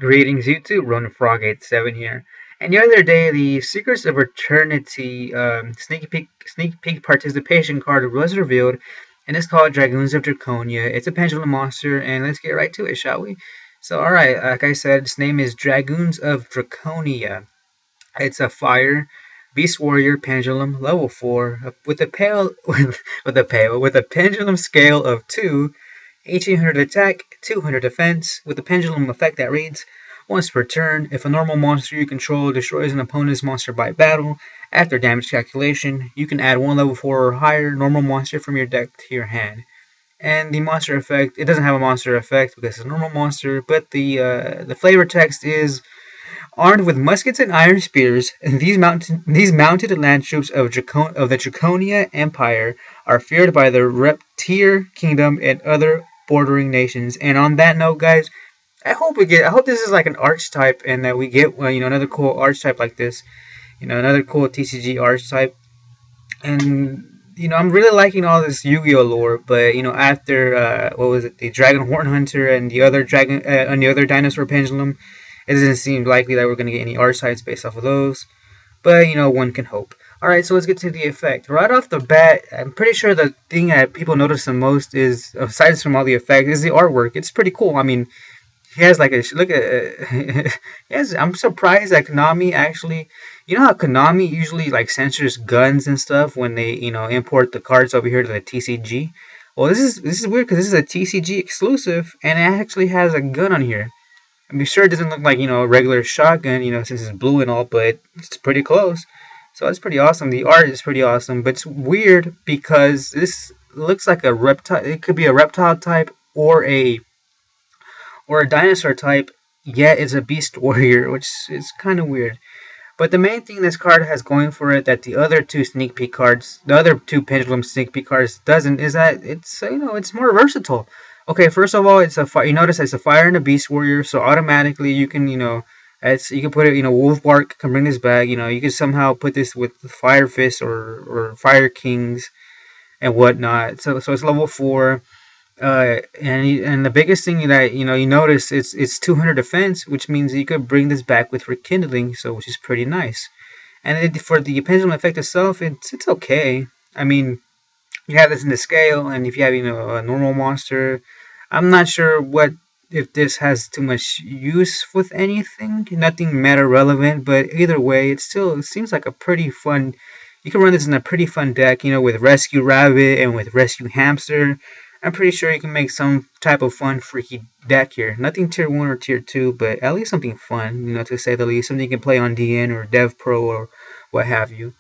Greetings, YouTube. Frog 87 here. And the other day, the Secrets of Eternity sneak peek participation card was revealed, and it's called Dragoons of Draconia. It's a pendulum monster, and let's get right to it, shall we? So, alright, like I said, its name is Dragoons of Draconia. It's a fire beast warrior pendulum level 4 with a pale with a pendulum scale of 2, 1800 attack, 200 defense, with a pendulum effect that reads: once per turn, if a normal monster you control destroys an opponent's monster by battle, after damage calculation, you can add one level 4 or higher normal monster from your deck to your hand. And the monster effect, it doesn't have a monster effect because it's a normal monster, but the flavor text is: armed with muskets and iron spears, these mounted land troops of the Draconia Empire are feared by the Reptier Kingdom and other bordering nations. And on that note, guys, I hope this is like an archetype, and that we get another cool archetype like this, another cool TCG archetype. And I'm really liking all this Yu-Gi-Oh lore, but after what was it, the Dragon Horn Hunter and the other dinosaur pendulum, it doesn't seem likely that we're going to get any archetypes based off of those. But one can hope. Alright, so let's get to the effect. Right off the bat, I'm pretty sure the thing that people notice the most is, aside from all the effects, is the artwork. It's pretty cool. I mean, he has like a look at. Yes, I'm surprised that Konami actually. You know how Konami usually like censors guns and stuff when they import the cards over here to the TCG. Well, this is weird because this is a TCG exclusive, and it actually has a gun on here. I'm sure it doesn't look like a regular shotgun, since it's blue and all, but it's pretty close. So that's pretty awesome. The art is pretty awesome, but it's weird because this looks like a reptile. It could be a reptile type or a dinosaur type, yet it's a beast warrior, which is kind of weird. But the main thing this card has going for it that the other two sneak peek cards, the other two pendulum sneak peek cards doesn't, is that it's more versatile. Okay, first of all, it's a you notice it's a fire and a beast warrior, so automatically you can you can put it, Wolf Bark can bring this back. You can somehow put this with Fire Fist or Fire Kings and whatnot. So it's level 4. And the biggest thing that you notice, it's 200 defense, which means you could bring this back with rekindling, so which is pretty nice. And for the pendulum effect itself, it's okay. I mean, you have this in the scale, and if you have a normal monster, I'm not sure if this has too much use with anything, nothing meta relevant, but either way, it seems like a pretty fun. You can run this in a pretty fun deck, with Rescue Rabbit and with Rescue Hamster. I'm pretty sure you can make some type of fun, freaky deck here. Nothing tier 1 or tier 2, but at least something fun, to say the least. Something you can play on DN or Dev Pro or what have you.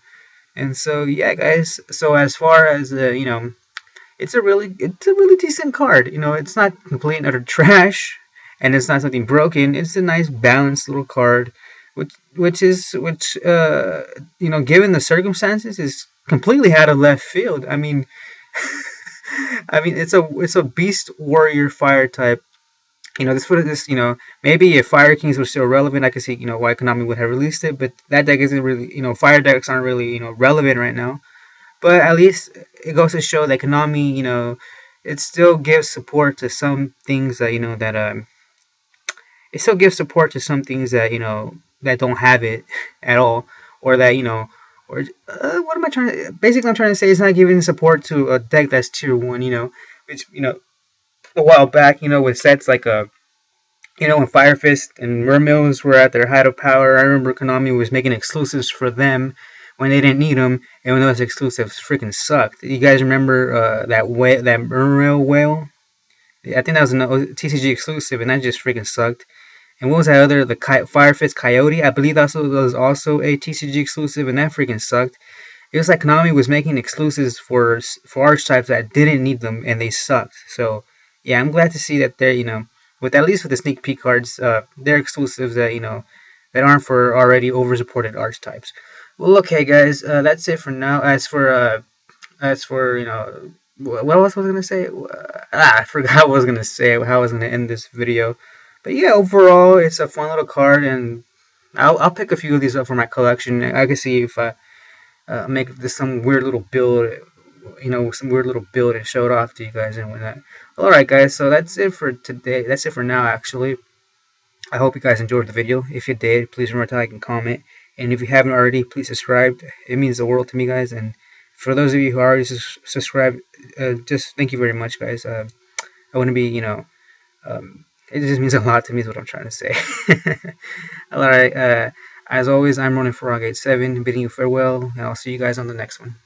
And so, yeah, guys. So as far as it's a really decent card. It's not complete and utter trash, and it's not something broken. It's a nice balanced little card, which given the circumstances, is completely out of left field. I mean. It's a beast warrior fire type. Maybe if Fire Kings were still relevant, I could see why Konami would have released it. But that deck isn't really fire decks aren't really relevant right now. But at least it goes to show that Konami it still gives support to some things that it still gives support to some things that that don't have it at all, or that or what am I trying to? Basically, I'm trying to say it's not giving support to a deck that's tier 1. Which a while back, with sets like when Fire Fist and Mermills were at their height of power. I remember Konami was making exclusives for them when they didn't need them, and when those exclusives freaking sucked. You guys remember that Mermill whale? I think that was a TCG exclusive, and that just freaking sucked. And what was that other? The Fire Fist Coyote? I believe that was also a TCG exclusive, and that freaking sucked. It was like Konami was making exclusives for archetypes that didn't need them, and they sucked. So, yeah, I'm glad to see that they're, with at least with the sneak peek cards, they're exclusives that, that aren't for already over-supported archetypes. Well, okay, guys, that's it for now. As for, what else was I going to say? I forgot what I was going to say, how I was going to end this video. But yeah, overall, it's a fun little card, and I'll pick a few of these up for my collection. I can see if I make this some weird little build, and show it off to you guys and whatnot. Alright, guys, so that's it for today. That's it for now, actually. I hope you guys enjoyed the video. If you did, please remember to like and comment. And if you haven't already, please subscribe. It means the world to me, guys. And for those of you who already subscribed, just thank you very much, guys. I wouldn't be, it just means a lot to me is what I'm trying to say. Alright, as always, I'm running Frog 87, bidding you farewell, and I'll see you guys on the next one.